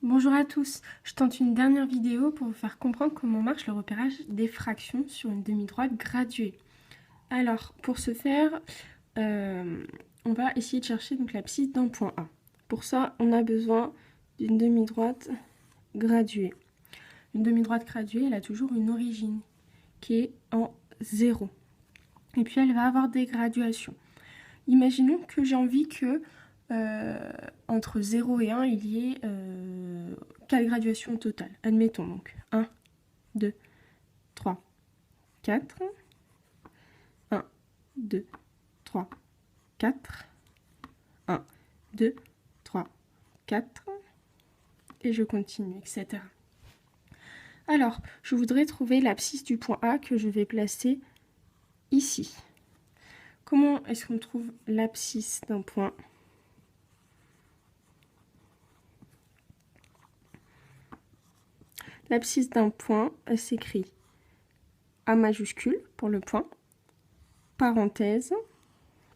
Bonjour à tous, je tente une dernière vidéo pour vous faire comprendre comment marche le repérage des fractions sur une demi-droite graduée. Alors, pour ce faire, on va essayer de chercher donc l'abscisse d'un point A. Pour ça, on a besoin d'une demi-droite graduée. Une demi-droite graduée, elle a toujours une origine qui est en 0. Et puis, elle va avoir des graduations. Imaginons que j'ai envie que entre 0 et 1, il y ait 4 graduations au total. Admettons donc 1, 2, 3, 4. 1, 2, 3, 4. 1, 2, 3, 4. Et je continue, etc. Alors, je voudrais trouver l'abscisse du point A que je vais placer ici. Comment est-ce qu'on trouve l'abscisse d'un point ? L'abscisse d'un point s'écrit A majuscule pour le point, parenthèse,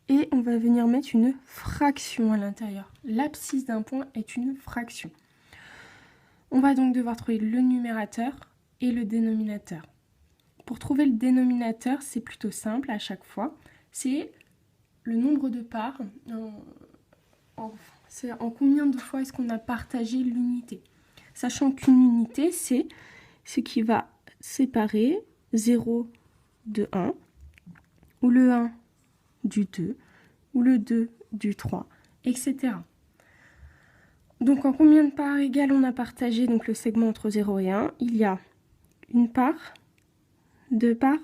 et on va venir mettre une fraction à l'intérieur. L'abscisse d'un point est une fraction. On va donc devoir trouver le numérateur et le dénominateur. Pour trouver le dénominateur, c'est plutôt simple à chaque fois. C'est le nombre de parts, c'est en combien de fois est-ce qu'on a partagé l'unité. Sachant qu'une unité, c'est ce qui va séparer 0 de 1, ou le 1 du 2, ou le 2 du 3, etc. Donc en combien de parts égales on a partagé donc le segment entre 0 et 1 ? Il y a une part, 2 parts,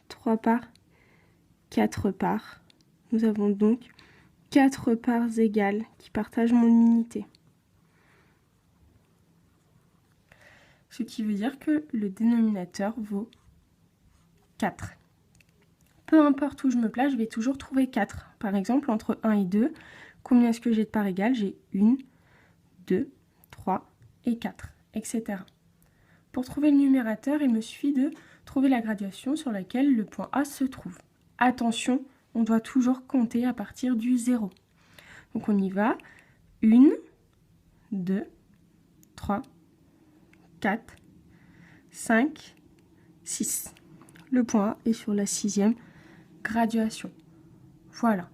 3 parts, 4 parts. Nous avons donc 4 parts égales qui partagent mon unité. Ce qui veut dire que le dénominateur vaut 4. Peu importe où je me place, je vais toujours trouver 4. Par exemple, entre 1 et 2, combien est-ce que j'ai de parts égales ? J'ai 1, 2, 3 et 4, etc. Pour trouver le numérateur, il me suffit de trouver la graduation sur laquelle le point A se trouve. Attention, on doit toujours compter à partir du 0. Donc on y va. 1, 2, 3, 4, 5, 6. Le point A est sur la 6e graduation. Voilà.